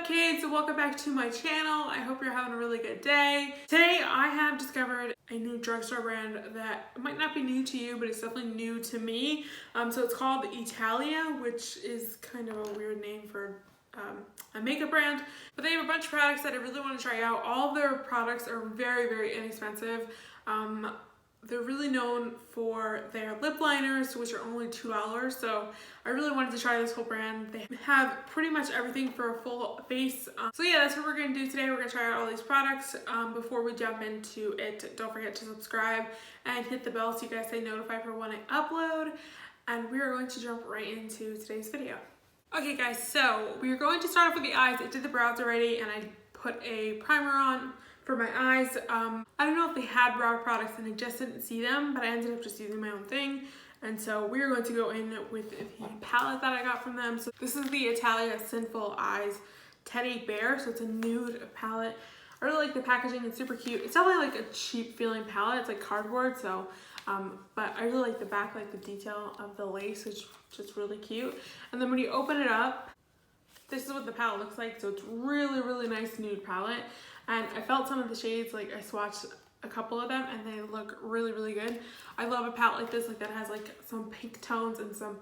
kids? Welcome back to my channel. I hope you're having a really good day. Today I have discovered a new drugstore brand that might not be new to you, but it's definitely new to me. So it's called Italia, which is kind of a weird name for a makeup brand, but they have a bunch of products that I really want to try out. All of their products are very, very inexpensive. They're really known for their lip liners, which are only $2. So I really wanted to try this whole brand. They have pretty much everything for a full face. So yeah, that's what we're going to do today. We're going to try out all these products. Before we jump into it, don't forget to subscribe and hit the bell so you guys stay notified for when I upload. And we are going to jump right into today's video. Okay guys, so we're going to start off with the eyes. I did the brows already and I put a primer on for my eyes. I don't know if they had brow products and I just didn't see them, but I ended up just using my own thing. And so we're going to go in with the palette that I got from them. So this is the Italia Sinful Eyes Teddy Bear. So it's a nude palette. I really like the packaging, it's super cute. It's definitely like a cheap feeling palette. It's like cardboard, so but I really like the back, like the detail of the lace, which is just really cute. And then when you open it up, this is what the palette looks like. So it's really, really nice nude palette. And I felt some of the shades, like I swatched a couple of them and they look really, really good. I love a palette like this, like that has like some pink tones and some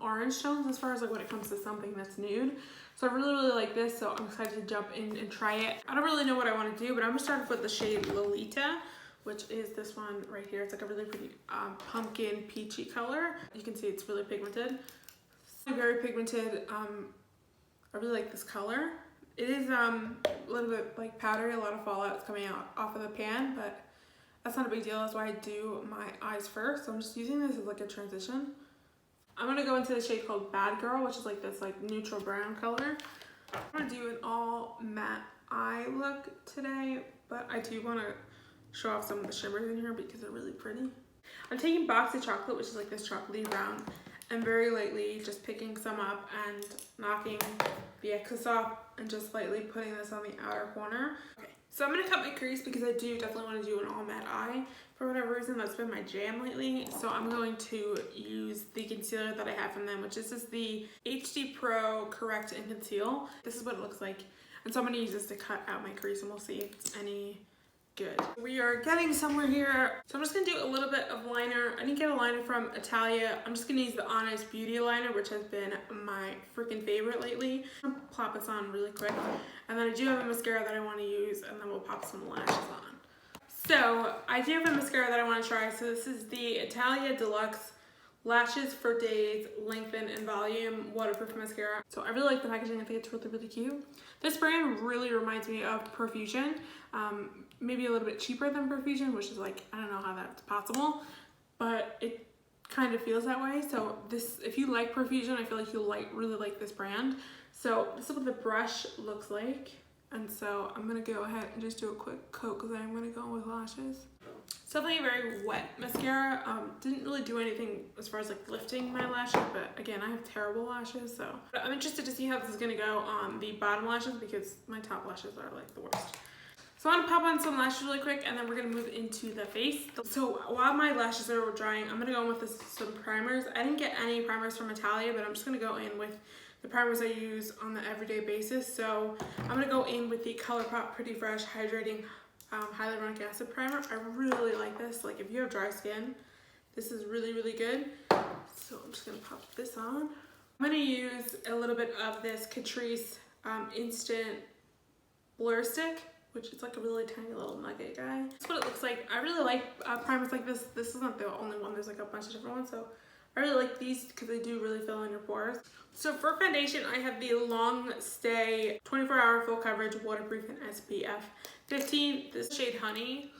orange tones as far as like when it comes to something that's nude. So I really, really like this. So I'm excited to jump in and try it. I don't really know what I want to do, but I'm gonna start off with the shade Lolita, which is this one right here. It's like a really pretty pumpkin peachy color. You can see it's really pigmented. It's very pigmented. I really like this color. It is a little bit like powdery, a lot of fallout's coming out off of the pan, but that's not a big deal. That's why I do my eyes first. So I'm just using this as like a transition. I'm gonna go into the shade called Bad Girl, which is like this like neutral brown color. I'm gonna do an all matte eye look today, but I do wanna show off some of the shimmers in here because they're really pretty. I'm taking Box of Chocolate, which is like this chocolatey brown, and very lightly just picking some up and knocking the excess off and just lightly putting this on the outer corner. Okay, so I'm gonna cut my crease because I do definitely want to do an all matte eye. For whatever reason, that's been my jam lately. So I'm going to use the concealer that I have from them, which is the HD Pro Correct and Conceal. This is what it looks like. And so I'm gonna use this to cut out my crease and we'll see if it's any good. We are getting somewhere here. So I'm just gonna do a little bit of liner. I didn't get a liner from Italia. I'm just gonna use the Honest Beauty liner, which has been my freaking favorite lately. I'm gonna plop this on really quick. And then I do have a mascara that I wanna use, and then we'll pop some lashes on. So I do have a mascara that I wanna try. So this is the Italia Deluxe Lashes for Days Lengthen and Volume Waterproof Mascara. So I really like the packaging. I think it's really, really cute. This brand really reminds me of Profusion. Maybe a little bit cheaper than Profusion, which is like, I don't know how that's possible, but it kind of feels that way. So this, if you like Profusion, I feel like you'll really like this brand. So this is what the brush looks like. And so I'm gonna go ahead and just do a quick coat because I'm gonna go with lashes. It's definitely a very wet mascara. Didn't really do anything as far as like lifting my lashes, but again, I have terrible lashes, so I'm interested to see how this is gonna go on the bottom lashes because my top lashes are like the worst. So I'm gonna pop on some lashes really quick and then we're gonna move into the face. So while my lashes are drying, I'm gonna go in with some primers. I didn't get any primers from Italia, but I'm just gonna go in with the primers I use on the everyday basis. So I'm gonna go in with the ColourPop Pretty Fresh Hydrating Hyaluronic Acid Primer. I really like this. Like if you have dry skin, this is really, really good. So I'm just gonna pop this on. I'm gonna use a little bit of this Catrice Instant Blur Stick, which is like a really tiny little nugget guy. That's what it looks like. I really like primers like this. This is not the only one. There's like a bunch of different ones. So I really like these because they do really fill in your pores. So for foundation, I have the Long Stay 24-hour full coverage waterproof and SPF 15. This shade Honey.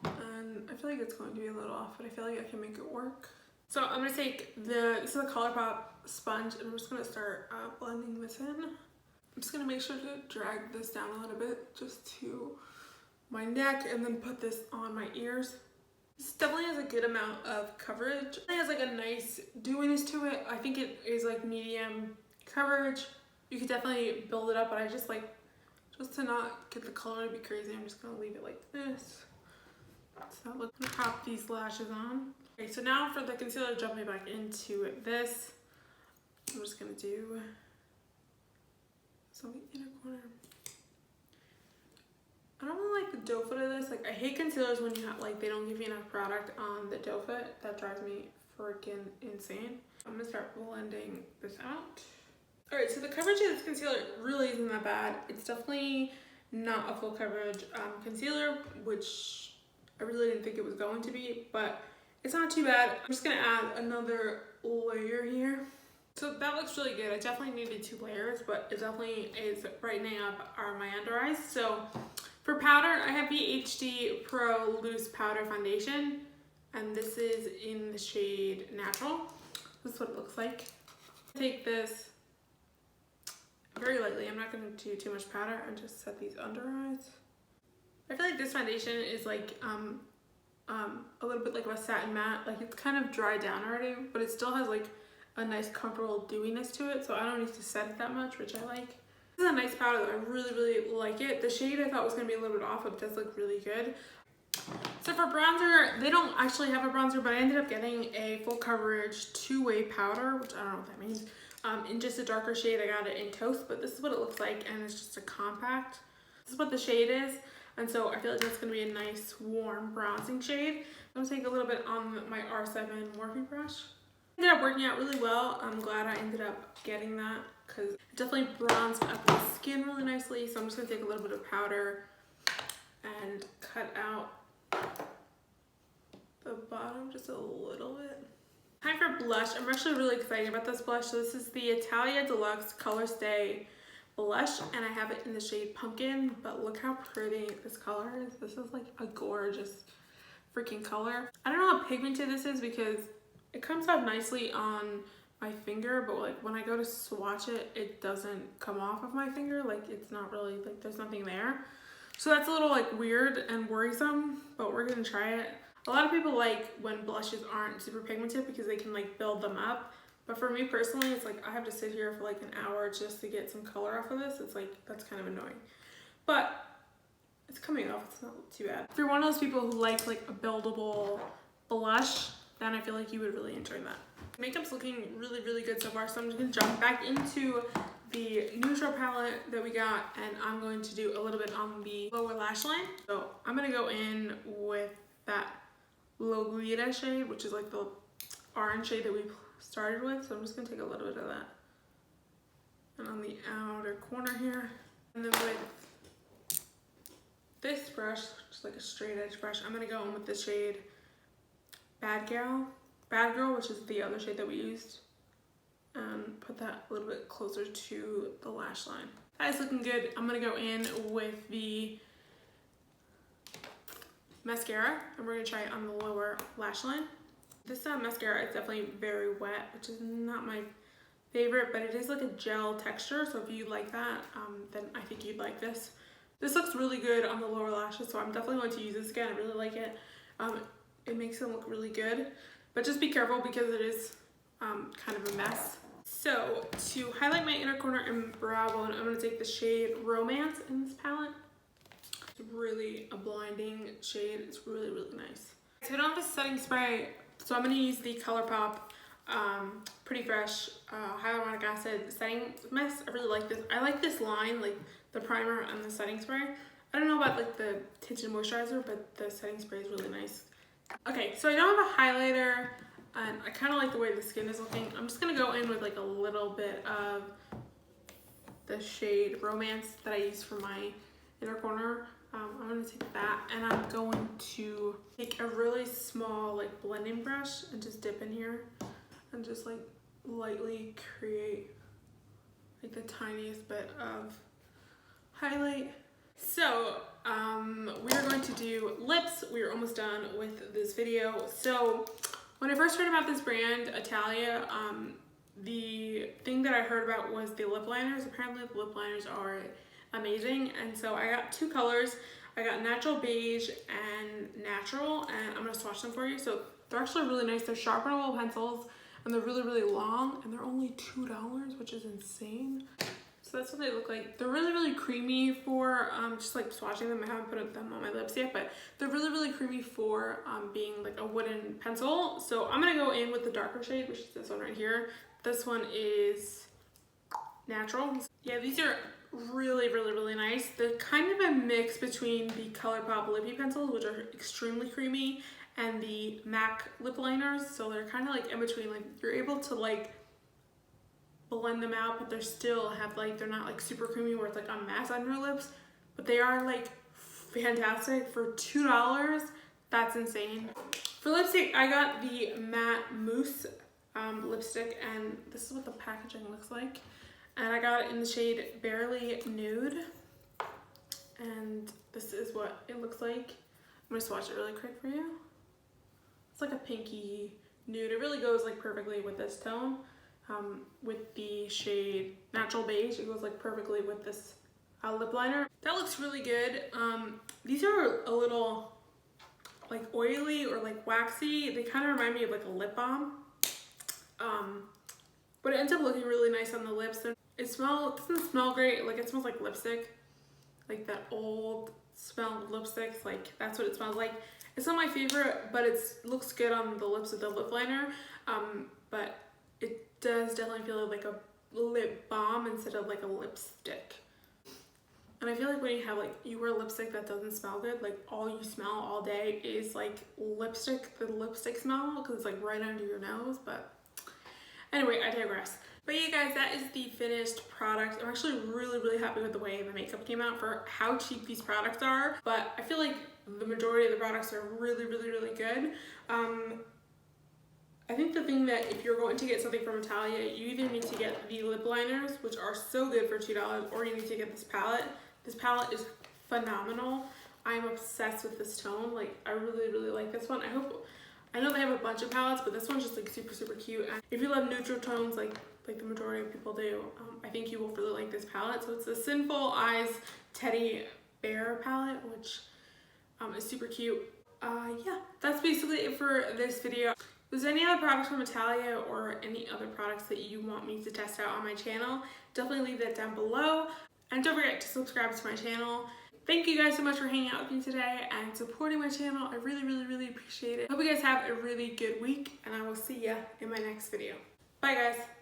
And I feel like it's going to be a little off, but I feel like I can make it work. So I'm going to take this is a ColourPop sponge and I'm just going to start blending this in. I'm just gonna make sure to drag this down a little bit just to my neck and then put this on my ears. This definitely has a good amount of coverage. It has like a nice dewiness to it. I think it is like medium coverage. You could definitely build it up, but I just like, just to not get the color to be crazy, I'm just gonna leave it like this. So I'm gonna pop these lashes on. Okay, so now for the concealer, jumping back into this, I'm just gonna do some inner corner. like the doe foot of this. Like I hate concealers when you have like they don't give you enough product on the doe foot. That drives me freaking insane. I'm gonna start blending this out. All right, so the coverage of this concealer really isn't that bad. It's definitely not a full coverage concealer, which I really didn't think it was going to be, but it's not too bad. I'm just gonna add another layer here. So that looks really good. I definitely needed 2 layers, but it definitely is brightening up my under eyes. So for powder, I have the HD Pro Loose Powder Foundation, and this is in the shade Natural. This is what it looks like. Take this very lightly. I'm not going to do too much powder and just set these under eyes. I feel like this foundation is like a little bit like a satin matte. Like it's kind of dried down already, but it still has like a nice comfortable dewiness to it, so I don't need to set it that much, which I like. This is a nice powder though. I really like it. The shade I thought was going to be a little bit off, but it does look really good. So for bronzer, they don't actually have a bronzer, but I ended up getting a full coverage 2-way powder, which I don't know what that means. In just a darker shade. I got it in Toast, but this is what it looks like, and it's just a compact. This is what the shade is, and so I feel like that's going to be a nice warm bronzing shade. I'm going to take a little bit on my R7 Morphe brush. It ended up working out really well. I'm glad I ended up getting that because it definitely bronzed up the skin really nicely. So I'm just going to take a little bit of powder and cut out the bottom just a little bit. Time for blush. I'm actually really excited about this blush. So this is the Italia Deluxe Color Stay blush, and I have it in the shade Pumpkin, but look how pretty this color is. This is like a gorgeous freaking color. I don't know how pigmented this is because it comes out nicely on my finger, but like when I go to swatch it, it doesn't come off of my finger. Like it's not really, like there's nothing there. So that's a little like weird and worrisome, but we're gonna try it. A lot of people like when blushes aren't super pigmented because they can like build them up. But for me personally, it's like I have to sit here for like an hour just to get some color off of this. It's like, that's kind of annoying. But it's coming off, it's not too bad. If you're one of those people who like a buildable blush, then I feel like you would really enjoy that. Makeup's looking really good so far, so I'm just gonna jump back into the neutral palette that we got, and I'm going to do a little bit on the lower lash line. So I'm gonna go in with that Lolita shade, which is like the orange shade that we started with. So I'm just gonna take a little bit of that. And on the outer corner here. And then with this brush, just like a straight edge brush, I'm gonna go in with the shade Bad Girl, which is the other shade that we used. And put that a little bit closer to the lash line. That is looking good. I'm gonna go in with the mascara, and we're gonna try it on the lower lash line. This mascara is definitely very wet, which is not my favorite, but it is like a gel texture, so if you like that, then I think you'd like this. This looks really good on the lower lashes, so I'm definitely going to use this again. I really like it. It makes them look really good, but just be careful because it is kind of a mess. So to highlight my inner corner and brow bone, I'm gonna take the shade Romance in this palette. It's really a blinding shade. It's really nice. So I don't have a setting spray, so I'm gonna use the ColourPop Pretty Fresh Hyaluronic Acid Setting Mist. I really like this. I like this line, like the primer and the setting spray. I don't know about like the tinted moisturizer, but the setting spray is really nice. Okay, so I don't have a highlighter, and I kind of like the way the skin is looking. I'm just gonna go in with like a little bit of the shade Romance that I use for my inner corner. I'm gonna take that, and I'm going to take a really small like blending brush and just dip in here and just like lightly create like the tiniest bit of highlight. So we are going to do lips. We are almost done with this video. So when I first heard about this brand, Italia, the thing that I heard about was the lip liners. Apparently the lip liners are amazing, and so I got 2 colors. I got Natural Beige and Natural, and I'm gonna swatch them for you. So they're actually really nice. They're sharpenable pencils, and they're really long, and they're only $2, which is insane. So that's what they look like. They're really creamy for just like swatching them. I haven't put them on my lips yet, but they're really creamy for being like a wooden pencil. So I'm gonna go in with the darker shade, which is this one right here. This one is Natural. Yeah, these are really, really, really nice. They're kind of a mix between the ColourPop lippy pencils, which are extremely creamy, and the MAC lip liners. So they're kind of like in between. Like you're able to like blend them out, but they're still have like, they're not like super creamy where it's like on mass on your lips, but they are like fantastic for $2. That's insane. For lipstick, I got the matte mousse lipstick, and this is what the packaging looks like. And I got it in the shade Barely Nude, and this is what it looks like. I'm gonna swatch it really quick for you. It's like a pinky nude. It really goes like perfectly with this tone. With the shade Natural Beige, it goes like perfectly with this lip liner. That looks really good. These are a little like oily or like waxy. They kind of remind me of like a lip balm. But it ends up looking really nice on the lips. It doesn't smell great. Like it smells like lipstick, like that old smell of lipsticks. Like that's what it smells like. It's not my favorite, but it looks good on the lips with the lip liner. But it does definitely feel like a lip balm instead of like a lipstick. And I feel like when you have like, you wear lipstick that doesn't smell good, like all you smell all day is like lipstick, the lipstick smell, because it's like right under your nose. But anyway, I digress. But yeah guys, that is the finished product. I'm actually really, really happy with the way the makeup came out for how cheap these products are. But I feel like the majority of the products are really, really, really good. I think the thing that if you're going to get something from Italia, you either need to get the lip liners, which are so good for $2, or you need to get this palette. This palette is phenomenal. I'm obsessed with this tone. Like, I really, really like this one. I know they have a bunch of palettes, but this one's just like super, super cute. And if you love neutral tones, like the majority of people do, I think you will really like this palette. So it's the Sinful Eyes Teddy Bear palette, which is super cute. Yeah, that's basically it for this video. If there's any other products from Italia or any other products that you want me to test out on my channel, definitely leave that down below. And don't forget to subscribe to my channel. Thank you guys so much for hanging out with me today and supporting my channel. I really, really, really appreciate it. Hope you guys have a really good week, and I will see ya in my next video. Bye guys.